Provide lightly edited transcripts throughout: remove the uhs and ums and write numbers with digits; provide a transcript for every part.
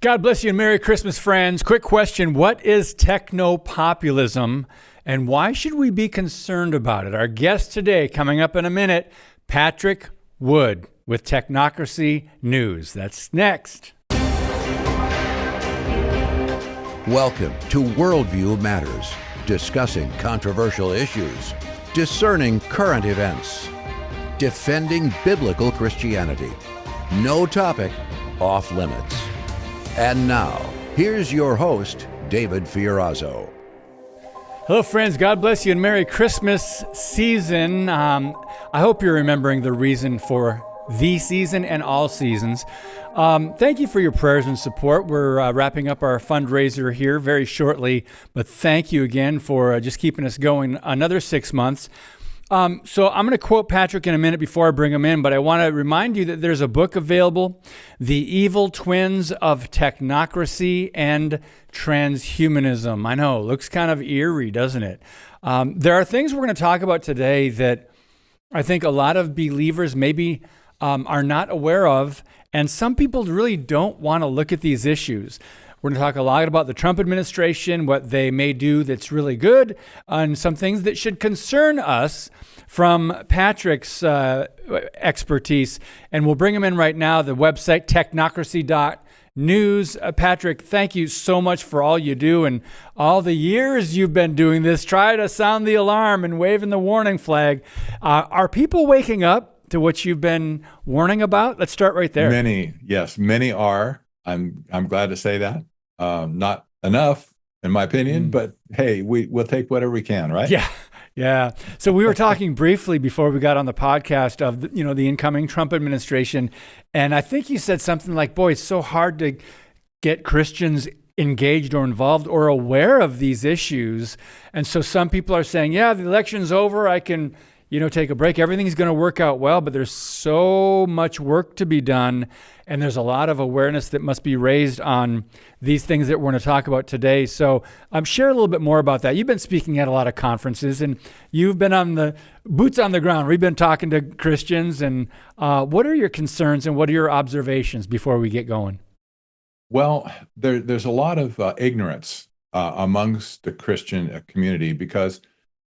God bless you and Merry Christmas, friends. Quick question. What is technopopulism and why should we be concerned about it? Our guest today, coming up in a minute, Patrick Wood with Technocracy News. That's next. Welcome to Worldview Matters, discussing controversial issues, discerning current events, defending biblical Christianity. No topic off limits. And now, here's your host, David Fiorazzo. Hello, friends. God bless you and Merry Christmas season. I hope you're remembering the reason for the season and all seasons. Thank you for your prayers and support. We're wrapping up our fundraiser here very shortly, but thank you again for just keeping us going another 6 months. So I'm going to quote Patrick in a minute before I bring him in, but I want to remind you that there's a book available, The Evil Twins of Technocracy and Transhumanism. I know, looks kind of eerie, doesn't it? There are things we're going to talk about today that I think a lot of believers maybe are not aware of, and some people really don't want to look at these issues. We're going to talk a lot about the Trump administration, what they may do that's really good, and some things that should concern us from Patrick's expertise. And we'll bring him in right now, the website, technocracy.news. Patrick, thank you so much for all you do and all the years you've been doing this. Try to sound the alarm and waving the warning flag. Are people waking up to what you've been warning about? Let's start right there. Many are. I'm glad to say that. Not enough, in my opinion, but hey, we'll take whatever we can, right? Yeah. So we were talking briefly before we got on the podcast of the incoming Trump administration, and I think you said something like, "Boy, it's so hard to get Christians engaged or involved or aware of these issues." And so some people are saying, "Yeah, the election's over. I can, take a break. Everything's going to work out well." But there's so much work to be done. And there's a lot of awareness that must be raised on these things that we're going to talk about today. So share a little bit more about that. You've been speaking at a lot of conferences, and you've been on the boots on the ground. We've been talking to Christians. And what are your concerns and what are your observations before we get going? Well, there's a lot of ignorance amongst the Christian community because,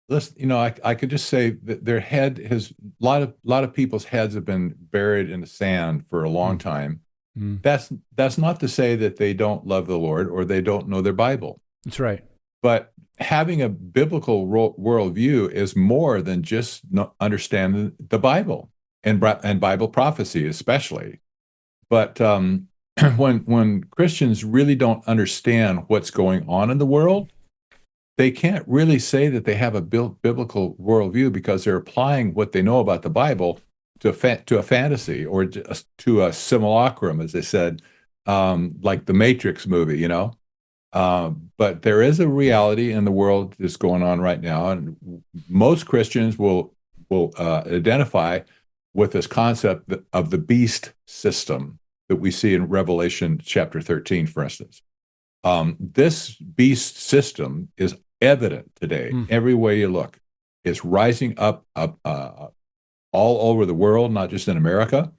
listen, I could just say that their head has a lot of people's heads have been buried in the sand for a long time. That's not to say that they don't love the Lord or they don't know their Bible. That's right. But having a biblical worldview is more than just understanding the Bible and Bible prophecy, especially. But when Christians really don't understand what's going on in the world, they can't really say that they have a biblical worldview because they're applying what they know about the Bible to a fantasy or to a simulacrum, as they said, like the Matrix movie, But there is a reality in the world that's going on right now, and most Christians will identify with this concept of the beast system that we see in Revelation chapter 13, for instance. This beast system is evident today. Every way you look, it's rising up all over the world, not just in America,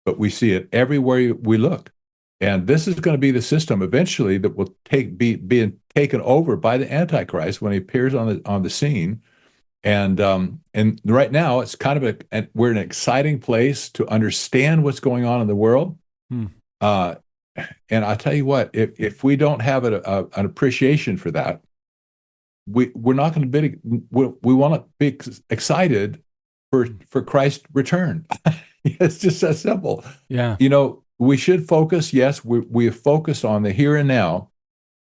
but we see it everywhere we look. And this is going to be the system eventually that will be taken over by the Antichrist when he appears on the scene. And right now, it's kind of we're in an exciting place to understand what's going on in the world. And I tell you what, if we don't have an appreciation for that, we're not going to be. We want to be excited for Christ's return. It's just that simple. Yeah. We should focus. Yes, we focus on the here and now,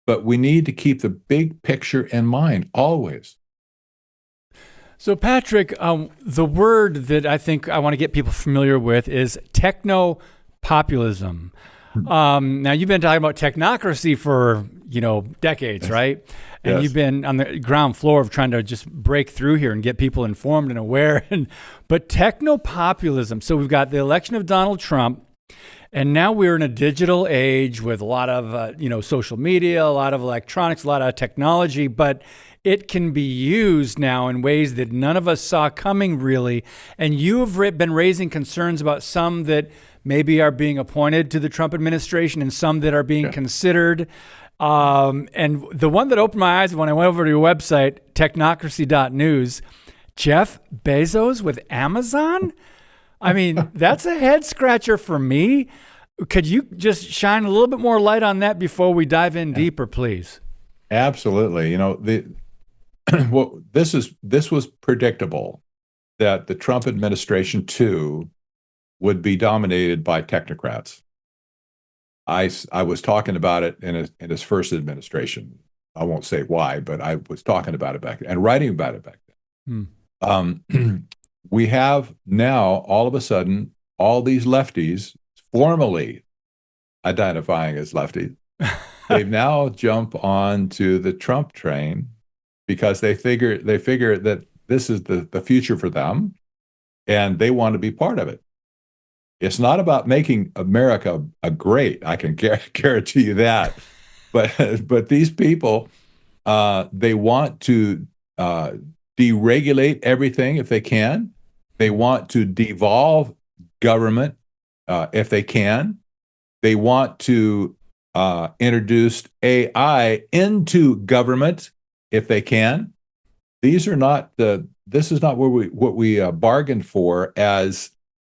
but we need to keep the big picture in mind always. So, Patrick, the word that I think I want to get people familiar with is technopopulism. Now, you've been talking about technocracy for, decades, right? And you've been on the ground floor of trying to just break through here and get people informed and aware. But technopopulism, so we've got the election of Donald Trump, and now we're in a digital age with a lot of, social media, a lot of electronics, a lot of technology, but it can be used now in ways that none of us saw coming, really. And you have been raising concerns about some that maybe are being appointed to the Trump administration and some that are being considered. And the one that opened my eyes when I went over to your website, technocracy.news, Jeff Bezos with Amazon? I mean, that's a head scratcher for me. Could you just shine a little bit more light on that before we dive in deeper, please? Absolutely. You know, well, this was predictable that the Trump administration too would be dominated by technocrats. I was talking about it in his first administration. I won't say why, but I was talking about it back then and writing about it back then. We have now all of a sudden all these lefties formally identifying as lefties. They've now jumped onto the Trump train because they figure that this is the future for them, and they want to be part of it. It's not about making America a great. I can guarantee you that. But these people, they want to deregulate everything if they can. They want to devolve government if they can. They want to introduce AI into government if they can. This is not what we bargained for as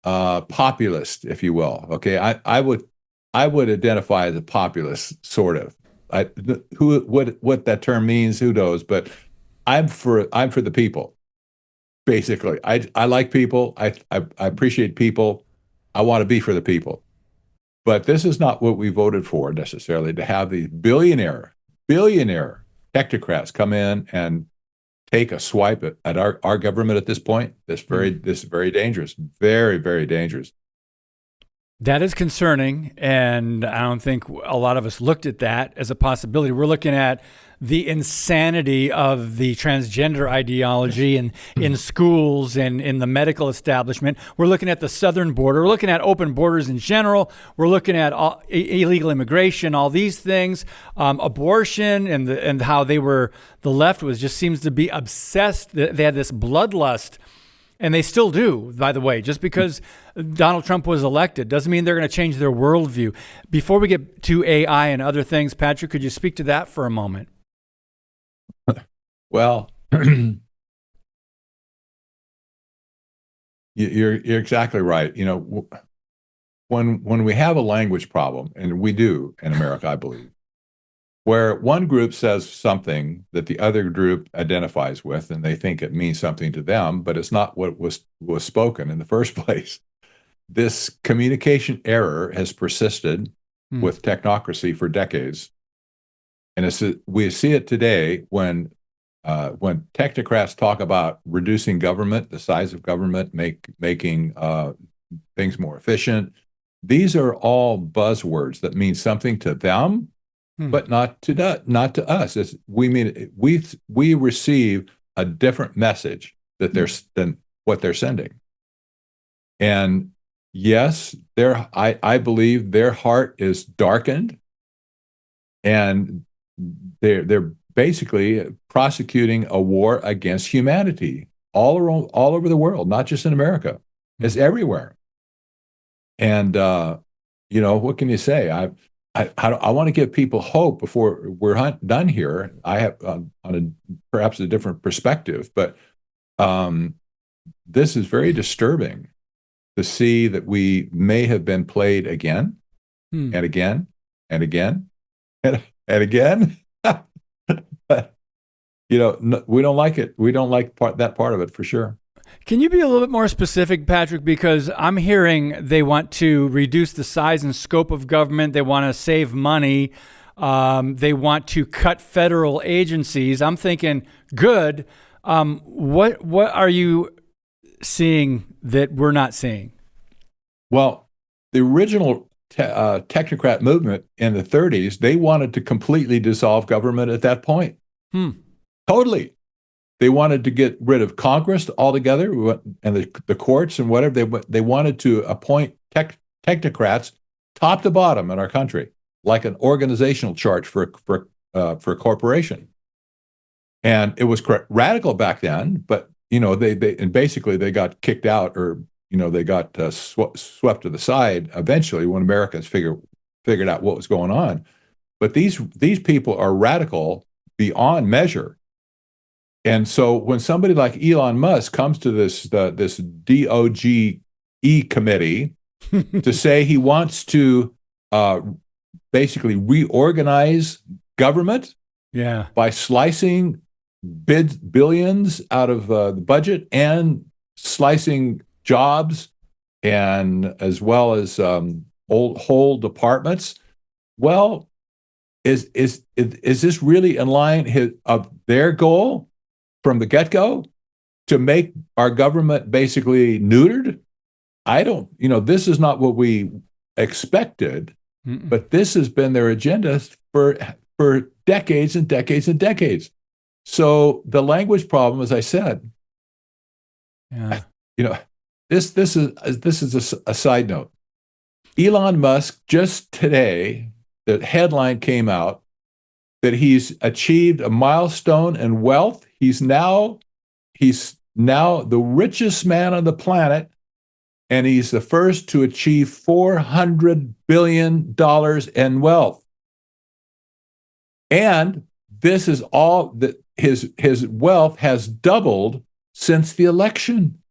populist, if you will. Okay, I would identify as a populist, sort of. What that term means, who knows? But I'm for the people. Basically, I like people. I appreciate people. I want to be for the people. But this is not what we voted for necessarily, to have these billionaire technocrats come in and take a swipe at our government at this point. This is very dangerous, very, very dangerous. That is concerning, and I don't think a lot of us looked at that as a possibility. We're looking at the insanity of the transgender ideology in schools and in the medical establishment. We're looking at the southern border. We're looking at open borders in general. We're looking at illegal immigration, all these things, abortion, and how the left seems to be obsessed. They had this bloodlust. And they still do, by the way. Just because Donald Trump was elected doesn't mean they're going to change their worldview. Before we get to AI and other things, Patrick, could you speak to that for a moment? Well, you're exactly right. You know, when we have a language problem, and we do in America, I believe, where one group says something that the other group identifies with, and they think it means something to them, but it's not what was spoken in the first place. This communication error has persisted with technocracy for decades. And we see it today when technocrats talk about reducing government, the size of government, making things more efficient. These are all buzzwords that mean something to them, but not to us. We receive a different message than what they're sending. And yes, I believe their heart is darkened, and they're basically prosecuting a war against humanity all over the world, not just in America. It's everywhere. And what can you say? I want to give people hope before we're done here. I have perhaps a different perspective, but this is very disturbing to see that we may have been played again and again and again and again. We don't like it. We don't like that part of it for sure. Can you be a little bit more specific, Patrick? Because I'm hearing they want to reduce the size and scope of government. They want to save money. They want to cut federal agencies. I'm thinking, good. What are you seeing that we're not seeing? Well, the original technocrat movement in the 30s, they wanted to completely dissolve government at that point. Totally. They wanted to get rid of Congress altogether and the courts and whatever. They wanted to appoint technocrats top to bottom in our country, like an organizational chart for a corporation. And it was radical back then, but they got kicked out or they got swept to the side eventually when Americans figured out what was going on. But these people are radical beyond measure. And so when somebody like Elon Musk comes to this DOGE committee to say he wants to basically reorganize government by slicing billions out of the budget and slicing jobs, and as well as whole departments. Well, is this really in line of their goal from the get-go to make our government basically neutered? This is not what we expected, but this has been their agenda for decades and decades and decades. So the language problem, as I said, this is a side note. Elon Musk, just today, the headline came out that he's achieved a milestone in wealth. He's now the richest man on the planet, and he's the first to achieve $400 billion in wealth. And this is all that his wealth has doubled since the election.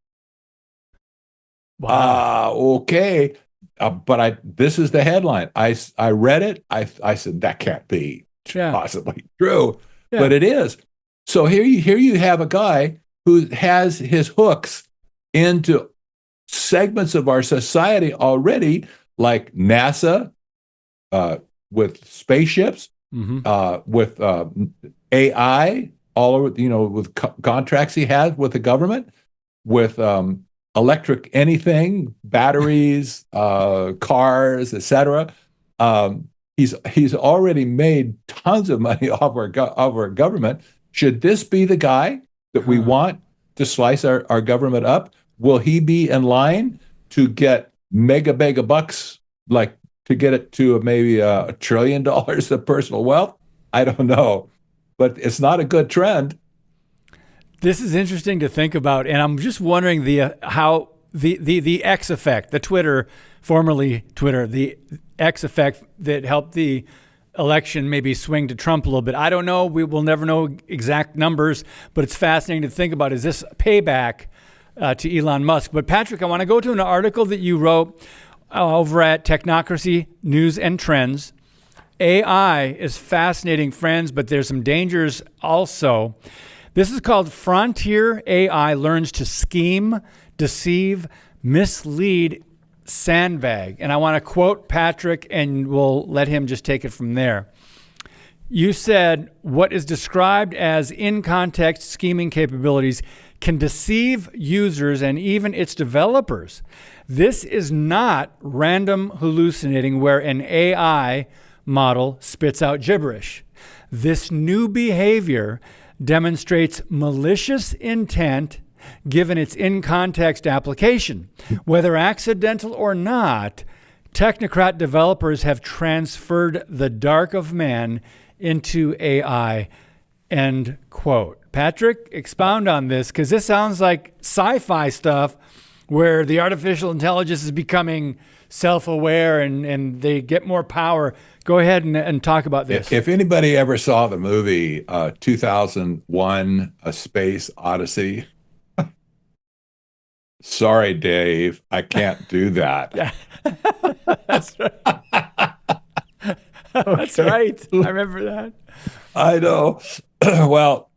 Wow. Okay. But this is the headline. I read it. I said, that can't be possibly true, but it is. So here you have a guy who has his hooks into segments of our society already, like NASA, with spaceships, with AI, all over, with contracts he has with the government, with electric anything, batteries, cars, etc. He's already made tons of money off our government. Should this be the guy that we want to slice our government up? Will he be in line to get mega bucks, like to get it to maybe $1 trillion of personal wealth? I don't know, but it's not a good trend. This is interesting to think about, and I'm just wondering how the X effect, the Twitter, formerly Twitter, the X effect that helped the election maybe swing to Trump a little bit. I don't know. We will never know exact numbers, but it's fascinating to think about. Is this payback to Elon Musk? But Patrick, I want to go to an article that you wrote over at Technocracy News and Trends. AI is fascinating, friends, but there's some dangers also. This is called Frontier AI Learns to Scheme, Deceive, Mislead, Sandbag. And I want to quote Patrick, and we'll let him just take it from there. You said, what is described as in-context scheming capabilities can deceive users and even its developers. This is not random hallucinating where an AI model spits out gibberish. This new behavior demonstrates malicious intent given its in-context application. Whether accidental or not, technocrat developers have transferred the dark of man into AI, end quote. Patrick, expound on this, because this sounds like sci-fi stuff where the artificial intelligence is becoming self-aware and they get more power. Go ahead and talk about this. If anybody ever saw the movie 2001: A Space Odyssey, sorry, Dave, I can't do that. Yeah. That's right. That's right. I remember that. I know. Well,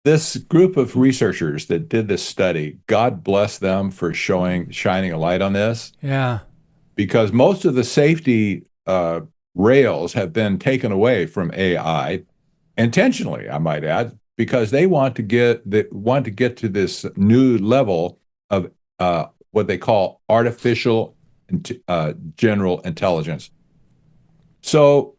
this group of researchers that did this study, God bless them for shining a light on this. Yeah. Because most of the safety rails have been taken away from AI intentionally, I might add, because they want to get to this new level of what they call artificial general intelligence. So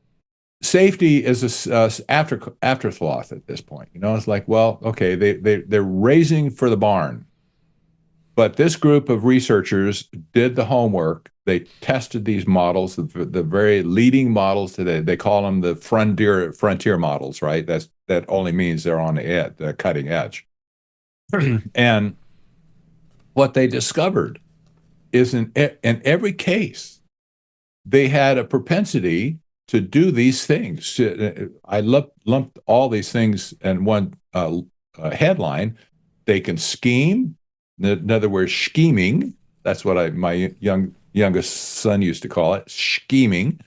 safety is a afterthought at this point. It's like, well, okay, they're raising for the barn. But this group of researchers did the homework. They tested these models, the very leading models today. They call them the frontier models, right? That only means they're on the cutting edge. And what they discovered is in every case, they had a propensity to do these things. I lumped all these things in one headline. They can scheme. In other words, scheming. That's what my youngest son used to call it, scheming.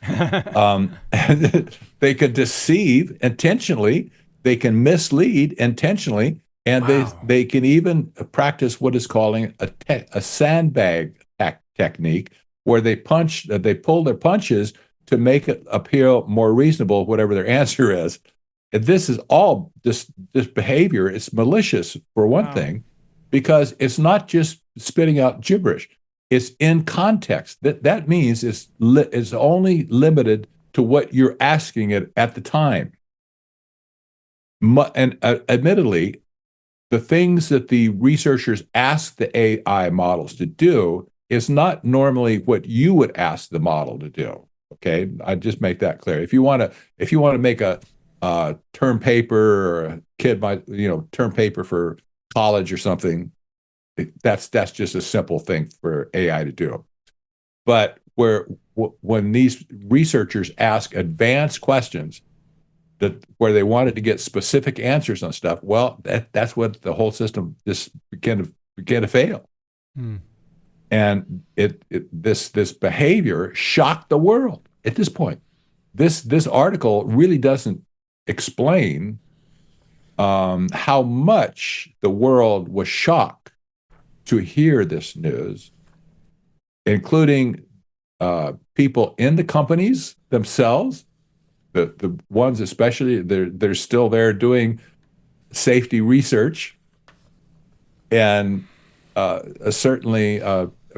They can deceive intentionally. They can mislead intentionally, and Wow. they can even practice what is calling a sandbag technique, where they pull their punches to make it appear more reasonable, whatever their answer is. And this is all this behavior. It's malicious for one Wow. thing, because it's not just spitting out gibberish. It's in context. That means it's only limited to what you're asking it at the time. And admittedly, the things that the researchers ask the AI models to do is not normally what you would ask the model to do. Okay, I just make that clear. If you want to make a term paper, or a kid might term paper for college or something, that's just a simple thing for AI to do. But when these researchers ask advanced questions where they wanted to get specific answers on stuff, well, that's what the whole system just began to fail. Hmm. And this behavior shocked the world at this point. This article really doesn't explain how much the world was shocked to hear this news, including people in the companies themselves, the ones especially they're still there doing safety research, and certainly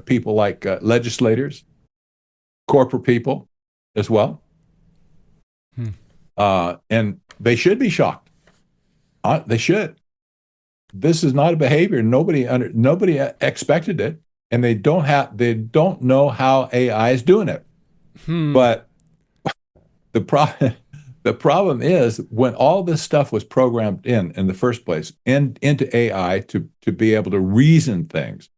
people like legislators, corporate people as well. And they should be shocked. They should. This is not a behavior. Nobody expected it, and they don't know how AI is doing it. But the problem is, when all this stuff was programmed in the first place into AI to be able to reason things,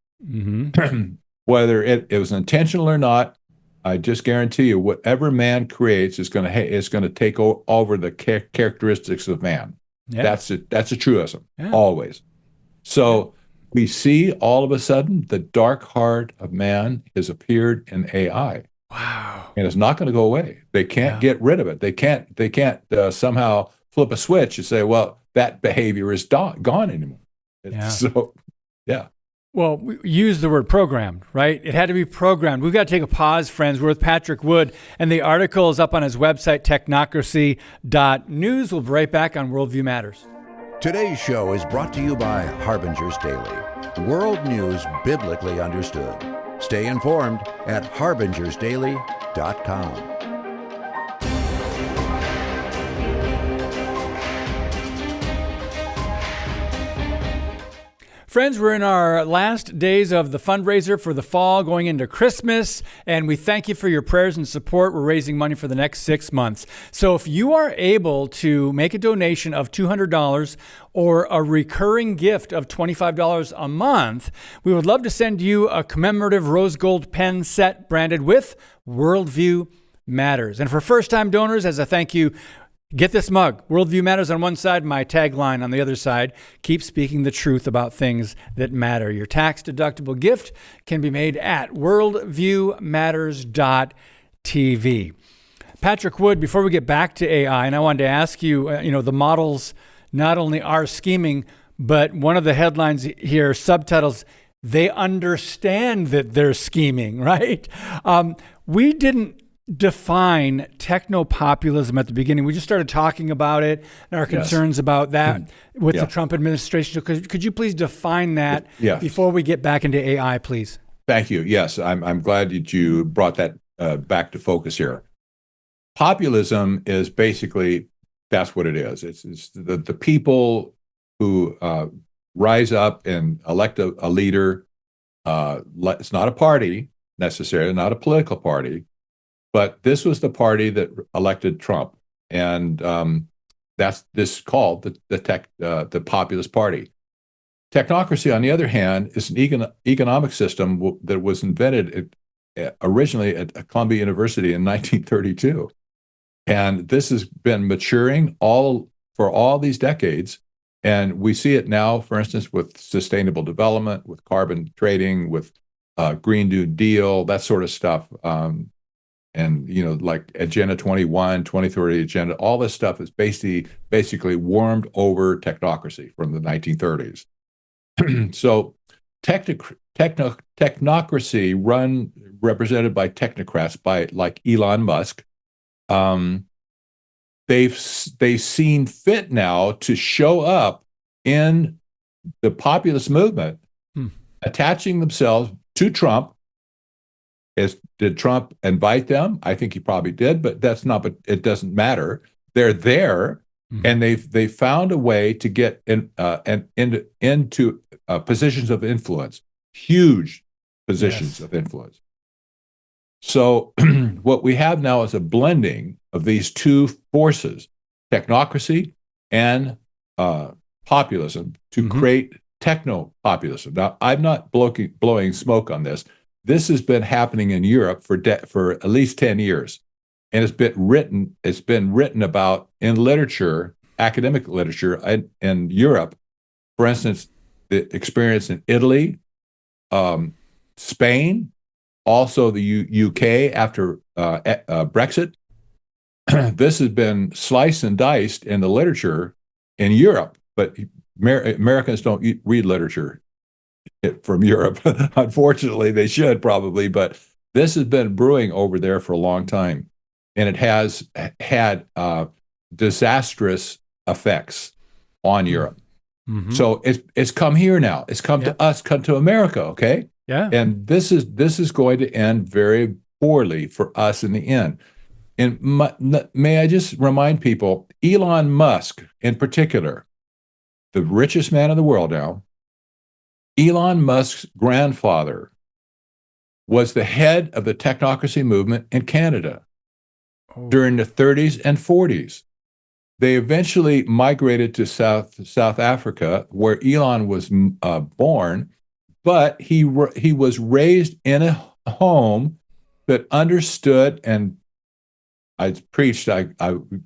whether it was intentional or not, I just guarantee you, whatever man creates is going to take over the characteristics of man. Yeah. That's a truism, Yeah. always. So we see all of a sudden the dark heart of man has appeared in AI. Wow. And it's not going to go away. They can't get rid of it. They can't somehow flip a switch and say, well, that behavior is gone anymore. Yeah. So, yeah. Well, we use the word programmed, right? It had to be programmed. We've got to take a pause, friends. We're with Patrick Wood, and the article is up on his website, technocracy.news. We'll be right back on Worldview Matters. Today's show is brought to you by Harbinger's Daily, world news biblically understood. Stay informed at harbingersdaily.com. Friends, we're in our last days of the fundraiser for the fall, going into Christmas, and we thank you for your prayers and support. We're raising money for the next 6 months. So if you are able to make a donation of $200 or a recurring gift of $25 a month, we would love to send you a commemorative rose gold pen set branded with Worldview Matters. And for first-time donors, as a thank you, get this mug. Worldview Matters on one side, my tagline on the other side. Keep speaking the truth about things that matter. Your tax-deductible gift can be made at worldviewmatters.tv. Patrick Wood, before we get back to AI, and I wanted to ask you, the models not only are scheming, but one of the headlines here, subtitles, they understand that they're scheming, right? We didn't define technopopulism at the beginning. We just started talking about it and our concerns about that with the Trump administration. So could you please define that before we get back into AI, please? Thank you. Yes, I'm glad that you brought that back to focus here. Populism is basically, that's what it is. It's the people who rise up and elect a leader. It's not a party necessarily, not a political party. But this was the party that elected Trump, and that's called the populist party. Technocracy, on the other hand, is an economic system that was invented originally at Columbia University in 1932. And this has been maturing for all these decades. And we see it now, for instance, with sustainable development, with carbon trading, with Green New Deal, that sort of stuff. And, like Agenda 21, 2030 Agenda, all this stuff is basically warmed over technocracy from the 1930s. So technocracy represented by technocrats, like Elon Musk, they've seen fit now to show up in the populist movement, attaching themselves to Trump. Did Trump invite them? I think he probably did, but but it doesn't matter. They're there, and they've found a way to get into positions of influence, huge positions of influence. So what we have now is a blending of these two forces, technocracy and populism, to create technopopulism. Now, I'm not blowing smoke on this. This has been happening in Europe for at least 10 years. And it's been written about in literature, academic literature in Europe. For instance, the experience in Italy, Spain, also the UK after Brexit. This has been sliced and diced in the literature in Europe, but Americans don't read literature from Europe. Unfortunately, they should probably, but this has been brewing over there for a long time, and it has had disastrous effects on Europe. So it's come here now. It's come to us, come to America, okay? Yeah. And this is going to end very poorly for us in the end. And may I just remind people, Elon Musk in particular, the richest man in the world now, Elon Musk's grandfather was the head of the technocracy movement in Canada during the 30s and 40s. They eventually migrated to South Africa, where Elon was born, but he was raised in a home that understood, and I preached, I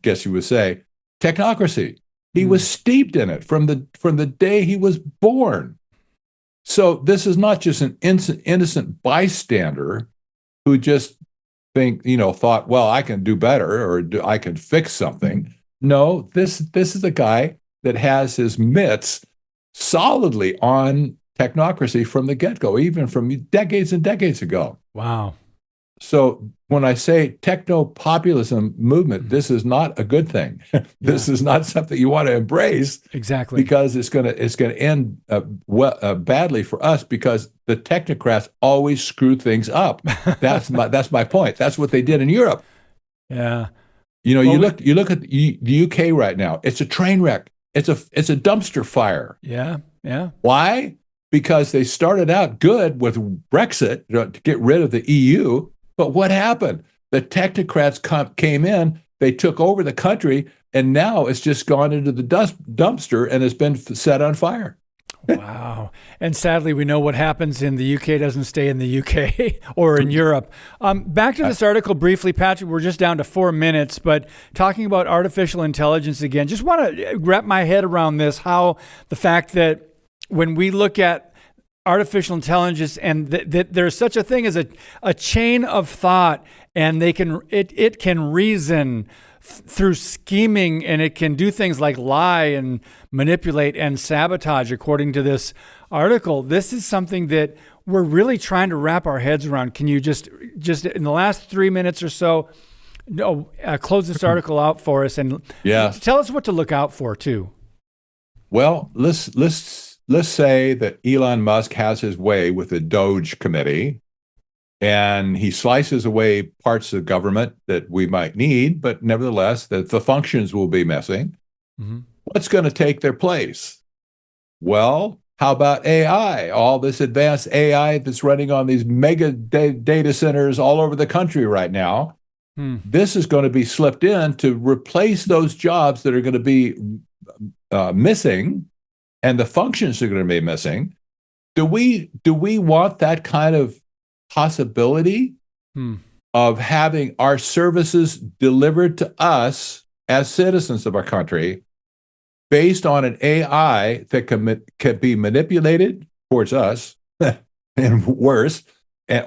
guess you would say, technocracy. He was steeped in it from the day he was born. So this is not just an innocent bystander who just thought, well, I can do better, or I can fix something. No, this is a guy that has his mitts solidly on technocracy from the get-go, even from decades and decades ago. Wow. So when I say technopopulism movement, this is not a good thing. This is not something you want to embrace. Exactly. Because it's going to end badly for us, because the technocrats always screw things up. That's my point. That's what they did in Europe. Yeah. You look at the UK right now. It's a train wreck. It's a dumpster fire. Yeah. Yeah. Why? Because they started out good with Brexit to get rid of the EU. But what happened? The technocrats came in, they took over the country, and now it's just gone into the dumpster and has been set on fire. Wow. And sadly, we know what happens in the UK doesn't stay in the UK or in Europe. Back to this article briefly, Patrick, we're just down to 4 minutes, but talking about artificial intelligence again, just want to wrap my head around this, how the fact that when we look at artificial intelligence and that there's such a thing as a chain of thought, and it can reason through scheming, and it can do things like lie and manipulate and sabotage, according to this article. This is something that we're really trying to wrap our heads around. Can you just in the last 3 minutes or so, close this article out for us and tell us what to look out for too? Well, let's say that Elon Musk has his way with the Doge committee, and he slices away parts of government that we might need, but nevertheless, that the functions will be missing. What's going to take their place? Well, how about AI? All this advanced AI that's running on these mega data centers all over the country right now. This is going to be slipped in to replace those jobs that are going to be missing and the functions are going to be missing. Do we want that kind of possibility of having our services delivered to us as citizens of our country based on an AI that can be manipulated towards us and worse,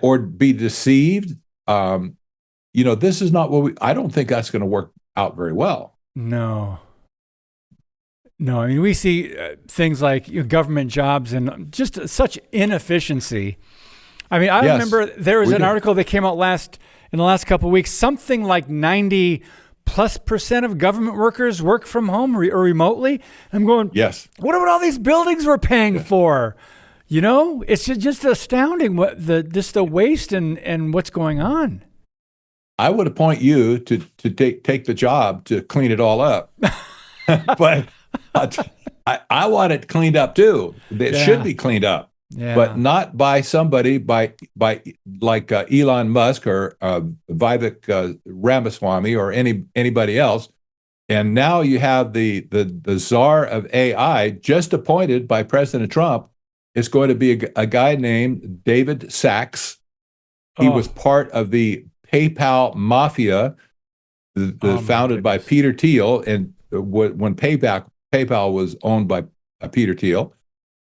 or be deceived? This is not what I don't think that's going to work out very well. No. I mean, we see things like government jobs and just such inefficiency. I mean, I remember there was an article that came out in the last couple of weeks, something like 90+% of government workers work from home or remotely. I'm going, yes. What about all these buildings we're paying for? It's just astounding just the waste and what's going on. I would appoint you to take the job to clean it all up. But I want it cleaned up too. It should be cleaned up, but not by somebody by like Elon Musk or Vivek Ramaswamy or anybody else. And now you have the czar of AI just appointed by President Trump. It's going to be a guy named David Sachs. He was part of the PayPal mafia, founded by Peter Thiel, and when PayPal was owned by Peter Thiel.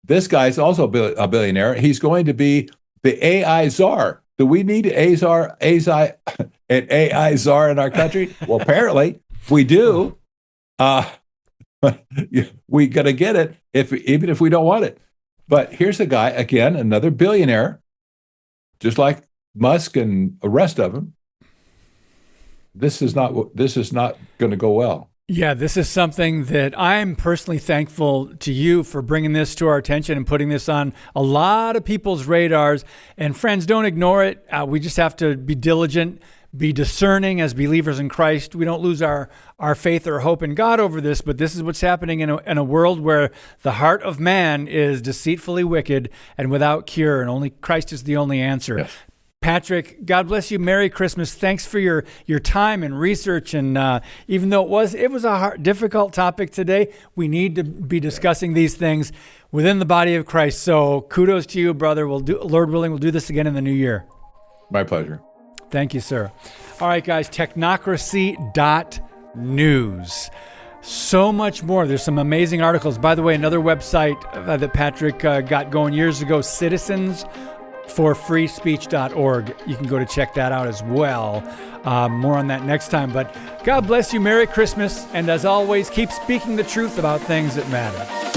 This guy's also a billionaire. He's going to be the AI czar. Do we need an AI czar in our country? Well, apparently we do. We got to get it even if we don't want it. But here's a guy, again, another billionaire, just like Musk and the rest of them. This is not going to go well. Yeah, this is something that I'm personally thankful to you for bringing this to our attention and putting this on a lot of people's radars. And friends, don't ignore it. We just have to be diligent, be discerning as believers in Christ. We don't lose our faith or hope in God over this, but this is what's happening in a world where the heart of man is deceitfully wicked and without cure, and only Christ is the only answer. Yes. Patrick, God bless you. Merry Christmas. Thanks for your time and research. And even though it was a difficult topic today, we need to be discussing these things within the body of Christ. So kudos to you, brother. Lord willing, we'll do this again in the new year. My pleasure. Thank you, sir. All right, guys, technocracy.news. So much more. There's some amazing articles. By the way, another website that Patrick got going years ago, citizensforfreespeech.org. You can go to check that out as well. More on that next time. But God bless you. Merry Christmas. And as always, keep speaking the truth about things that matter.